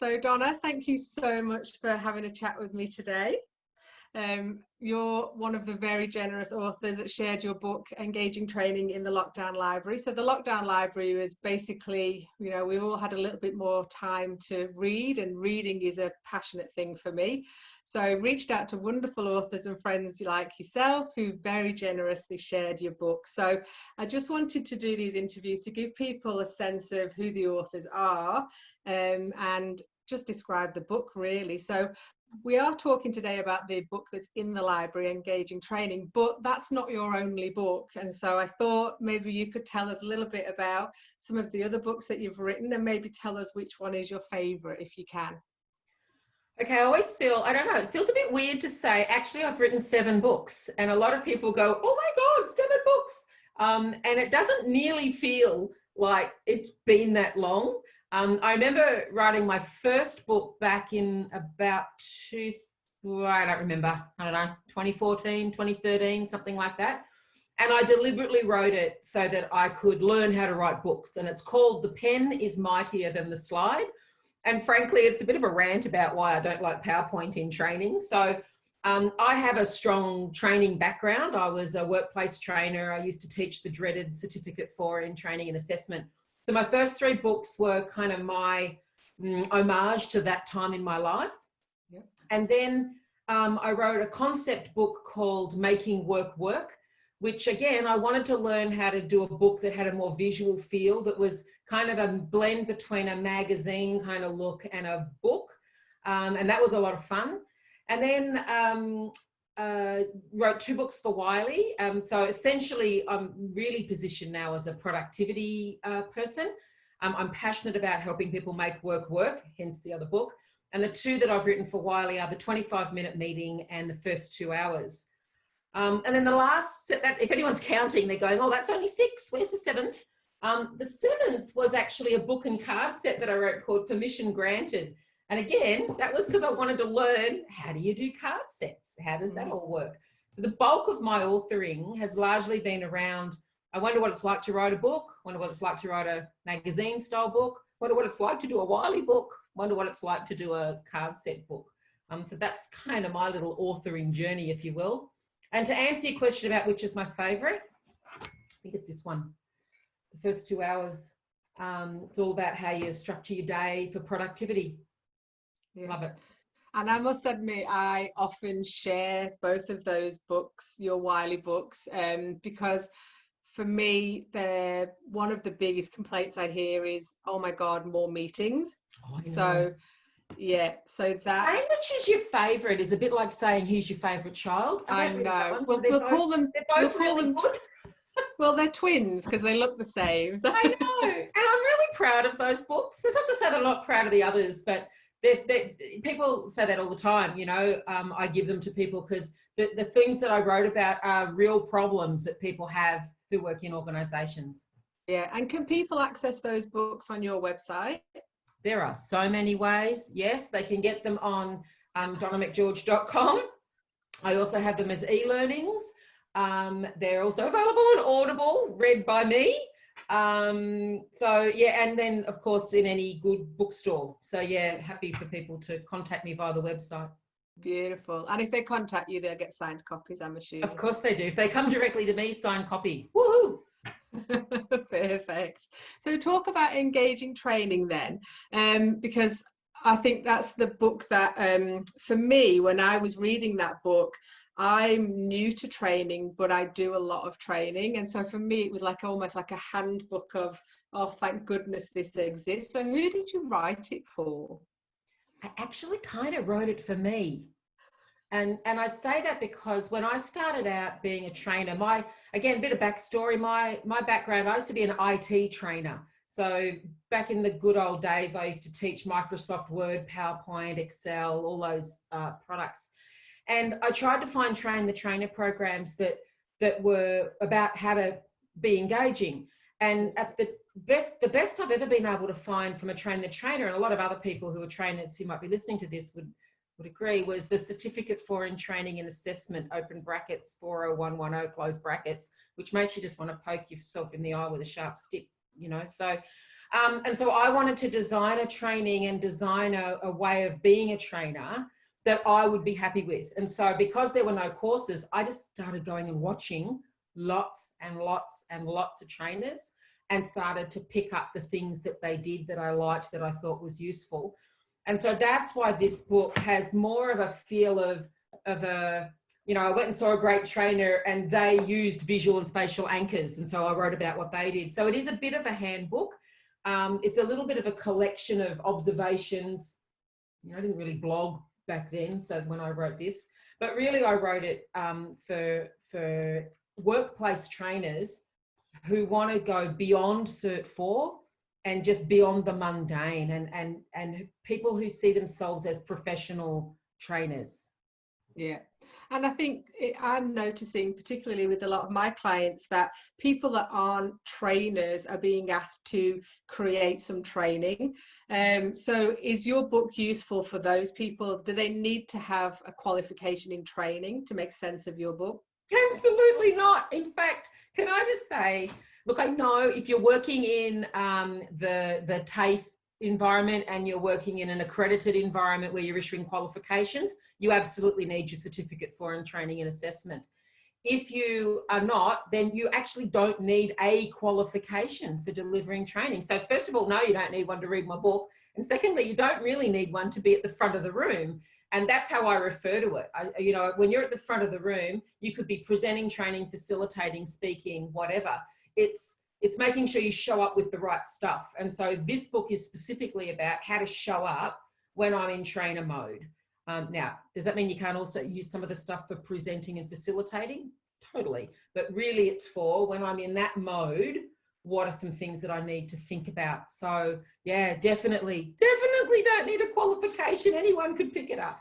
So Donna, thank you so much for having a chat with me today. You're one of the very generous authors that shared your book, Engaging Training in the Lockdown Library. So the Lockdown Library was basically, we all had a little bit more time to read, and reading is a passionate thing for me. So I reached out to wonderful authors and friends like yourself who very generously shared your book. So I just wanted to do these interviews to give people a sense of who the authors are, and just describe the book really. So we are talking today about the book that's in the library, Engaging Training, but that's not your only book. And so I thought maybe you could tell us a little bit about some of the other books that you've written, and maybe tell us which one is your favorite if you can. Okay, I always feel, I don't know, it feels a bit weird to say, actually, I've written 7 books. And a lot of people go, oh my God, 7 books. And it doesn't nearly feel like it's been that long. I remember writing my first book back in about I don't remember, 2014, 2013, something like that. And I deliberately wrote it so that I could learn how to write books. And it's called The Pen is Mightier Than the Slide. And frankly, it's a bit of a rant about why I don't like PowerPoint in training. So I have a strong training background. I was a workplace trainer. I used to teach the dreaded Certificate 4 in training and assessment. So my first 3 books were kind of my homage to that time in my life. Yep. And then I wrote a concept book called Making Work Work, which again, I wanted to learn how to do a book that had a more visual feel, that was kind of a blend between a magazine kind of look and a book. And that was a lot of fun. And then wrote 2 books for Wiley. So essentially, I'm really positioned now as a productivity person. I'm passionate about helping people make work work, hence the other book. And the 2 that I've written for Wiley are the 25-minute meeting and the first 2 hours. And then the last set, that if anyone's counting, they're going, oh, that's only 6. Where's the 7th? The 7th was actually a book and card set that I wrote called Permission Granted. And again, that was because I wanted to learn, how do you do card sets? How does that all work? So the bulk of my authoring has largely been around, I wonder what it's like to write a book, wonder what it's like to write a magazine style book, wonder what it's like to do a Wiley book, wonder what it's like to do a card set book. So that's kind of my little authoring journey, if you will. And to answer your question about which is my favorite, I think it's this one, the first 2 hours. It's all about how you structure your day for productivity. Yeah. Love it. And I must admit, I often share both of those books, your Wiley books, because for me, they're one of the biggest complaints I hear is, oh my God, more meetings. Oh, yeah. So yeah, so that saying which is your favorite is a bit like saying who's your favorite child. I know. We'll call them. They're both really good. Well, they're twins because they look the same. So. I know, and I'm really proud of those books. It's not to say that I'm not proud of the others, but people say that all the time. I give them to people because the things that I wrote about are real problems that people have who work in organisations. Yeah, and can people access those books on your website? There are so many ways. Yes, they can get them on donnamcgeorge.com. I also have them as e-learnings. They're also available on Audible, read by me. So yeah, and then of course in any good bookstore. So yeah, happy for people to contact me via the website. Beautiful. And if they contact you, they'll get signed copies, I'm assuming. Of course they do. If they come directly to me, signed copy. Woohoo! Perfect. So talk about Engaging Training then, because I think that's the book that for me, when I was reading that book, I'm new to training, but I do a lot of training, and so for me it was like almost like a handbook of, oh, thank goodness this exists. So who did you write it for? I actually kind of wrote it for me. And I say that because when I started out being a trainer, again, a bit of backstory, my background, I used to be an IT trainer. So back in the good old days, I used to teach Microsoft Word, PowerPoint, Excel, all those products. And I tried to find train the trainer programs that were about how to be engaging. And at the best I've ever been able to find from a train the trainer, and a lot of other people who are trainers who might be listening to this would agree, was the Certificate 4 in Training and Assessment, open brackets, 40110, close brackets, which makes you just want to poke yourself in the eye with a sharp stick, So And so I wanted to design a training and design a way of being a trainer that I would be happy with. And so because there were no courses, I just started going and watching lots and lots and lots of trainers and started to pick up the things that they did that I liked, that I thought was useful. And so that's why this book has more of a feel of a, you know, I went and saw a great trainer and they used visual and spatial anchors. And so I wrote about what they did. So it is a bit of a handbook. It's a little bit of a collection of observations. You know, I didn't really blog back then, so when I wrote this, but really I wrote it for workplace trainers who want to go beyond Cert 4 and just beyond the mundane, and people who see themselves as professional trainers. Yeah. And I think I'm noticing, particularly with a lot of my clients, that people that aren't trainers are being asked to create some training. So is your book useful for those people? Do they need to have a qualification in training to make sense of your book? Absolutely not. In fact, can I just say, look, I know if you're working in the TAFE environment and you're working in an accredited environment where you're issuing qualifications, you absolutely need your certificate for in training and assessment. If you are not, then you actually don't need a qualification for delivering training. So first of all, no, you don't need one to read my book. And secondly, you don't really need one to be at the front of the room. And that's how I refer to it. You know, when you're at the front of the room, you could be presenting training, facilitating, speaking, whatever. It's making sure you show up with the right stuff. And so this book is specifically about how to show up when I'm in trainer mode. Now, does that mean you can't also use some of the stuff for presenting and facilitating? Totally. But really it's for when I'm in that mode, what are some things that I need to think about? So yeah, definitely don't need a qualification. Anyone could pick it up.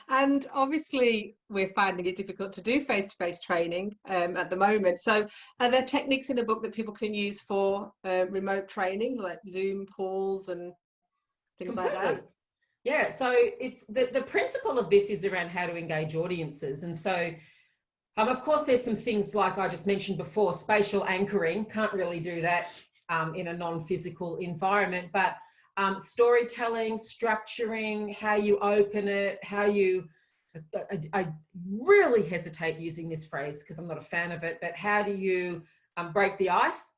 And obviously we're finding it difficult to do face-to-face training at the moment. So are there techniques in the book that people can use for remote training, like Zoom calls and things like that? Yeah, so it's the principle of this is around how to engage audiences. And so of course there's some things like I just mentioned before, spatial anchoring, can't really do that in a non-physical environment, but storytelling, structuring, how you open it, how you, I really hesitate using this phrase because I'm not a fan of it, but how do you break the ice?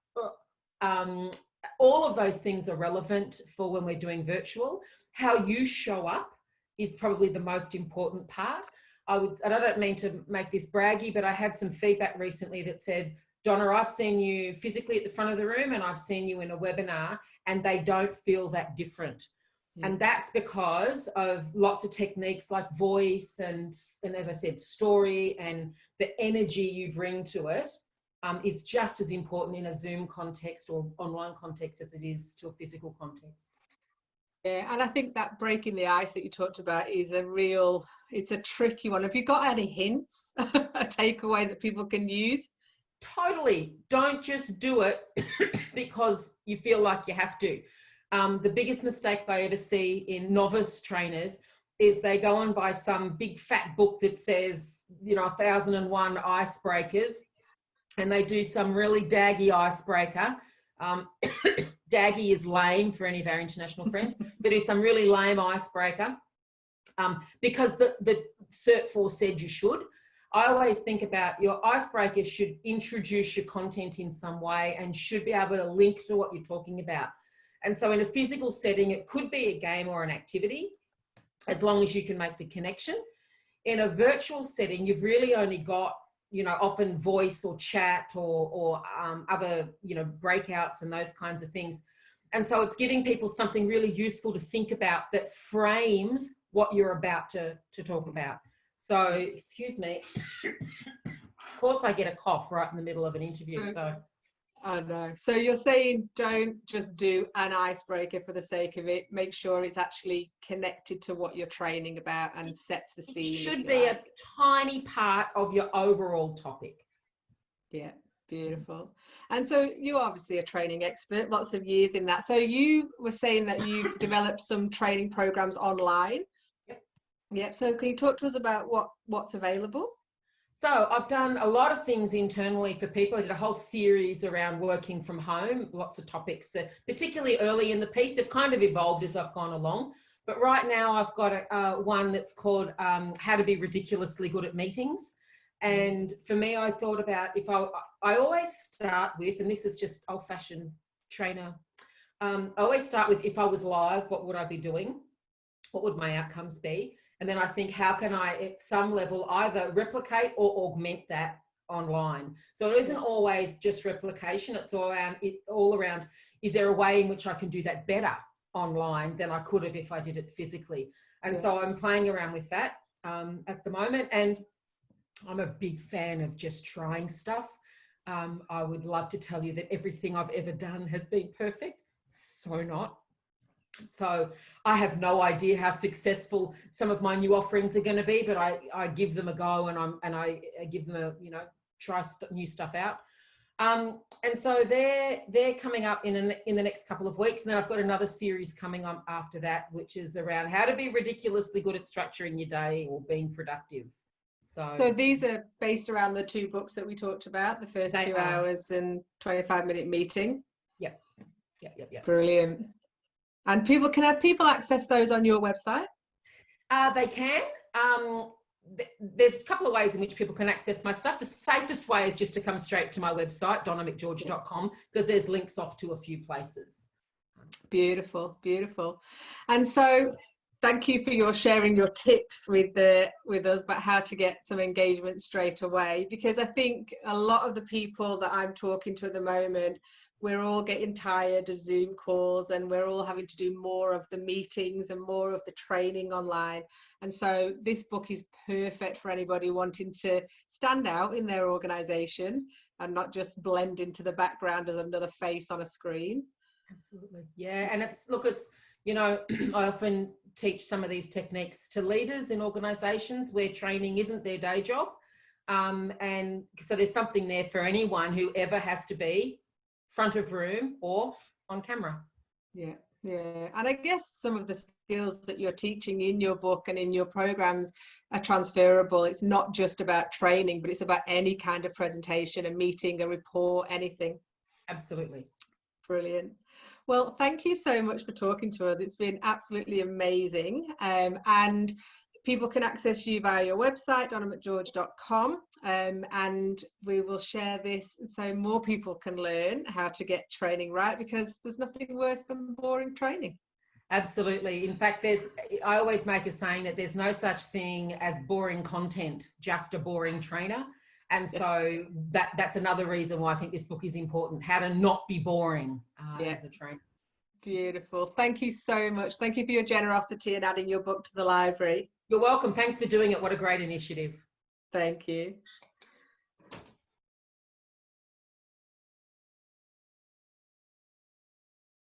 All of those things are relevant for when we're doing virtual. How you show up is probably the most important part. I don't mean to make this braggy, but I had some feedback recently that said, Donna, I've seen you physically at the front of the room and I've seen you in a webinar and they don't feel that different. Yeah. And that's because of lots of techniques like voice and as I said, story, and the energy you bring to it is just as important in a Zoom context or online context as it is to a physical context. Yeah, and I think that breaking the ice that you talked about is it's a tricky one. Have you got any hints, a takeaway that people can use? Totally. Don't just do it because you feel like you have to. The biggest mistake I ever see in novice trainers is they go and buy some big fat book that says, you know, 1001 icebreakers, and they do some really daggy icebreaker. Daggy is lame for any of our international friends. They do some really lame icebreaker because the Cert 4 said you should. I always think about your icebreaker should introduce your content in some way and should be able to link to what you're talking about. And so in a physical setting, it could be a game or an activity, as long as you can make the connection. In a virtual setting, you've really only got, you know, often voice or chat or other, you know, breakouts and those kinds of things. And so it's giving people something really useful to think about that frames what you're about to talk about. So, excuse me, of course I get a cough right in the middle of an interview. So I know. So you're saying don't just do an icebreaker for the sake of it. Make sure it's actually connected to what you're training about and sets the scene. It should be a tiny part of your overall topic. Yeah, beautiful. And so you're obviously a training expert, lots of years in that. So you were saying that you've developed some training programs online. Yep. So can you talk to us about what's available? So I've done a lot of things internally for people. I did a whole series around working from home, lots of topics, particularly early in the piece. They've kind of evolved as I've gone along. But right now I've got one that's called How to Be Ridiculously Good at Meetings. And for me, I thought about I always start with, and this is just old-fashioned trainer, I always start with, if I was live, what would I be doing? What would my outcomes be? And then I think, how can I, at some level, either replicate or augment that online? So it isn't always just replication. It's all around, is there a way in which I can do that better online than I could have if I did it physically? And so I'm playing around with that at the moment. And I'm a big fan of just trying stuff. I would love to tell you that everything I've ever done has been perfect. So not. So I have no idea how successful some of my new offerings are going to be, but I give them a go, and I give them a, try new stuff out. And so they're coming up in the next couple of weeks. And then I've got another series coming on after that, which is around how to be ridiculously good at structuring your day or being productive. So these are based around the 2 books that we talked about, the first 2 hours and 25-minute meeting. Yep. Brilliant. And can have people access those on your website? They can. There's a couple of ways in which people can access my stuff. The safest way is just to come straight to my website, donnamcgeorge.com, because there's links off to a few places. Beautiful, beautiful. And so thank you for sharing your tips with us about how to get some engagement straight away, because I think a lot of the people that I'm talking to at the moment, we're all getting tired of Zoom calls, and we're all having to do more of the meetings and more of the training online. And so this book is perfect for anybody wanting to stand out in their organization and not just blend into the background as another face on a screen. Absolutely. Yeah. And it's I often teach some of these techniques to leaders in organizations where training isn't their day job. And so there's something there for anyone who ever has to be front of room or on camera. Yeah. And I guess some of the skills that you're teaching in your book and in your programs are transferable. It's not just about training, but it's about any kind of presentation, a meeting, a report, anything. Absolutely. Brilliant. Well, thank you so much for talking to us. It's been absolutely amazing. And people can access you via your website, donnamcgeorge.com, and we will share this so more people can learn how to get training right, because there's nothing worse than boring training. Absolutely. In fact, I always make a saying that there's no such thing as boring content, just a boring trainer. And so that's another reason why I think this book is important, how to not be boring as a trainer. Beautiful. Thank you so much. Thank you for your generosity in adding your book to the library. You're welcome. Thanks for doing it. What a great initiative. Thank you.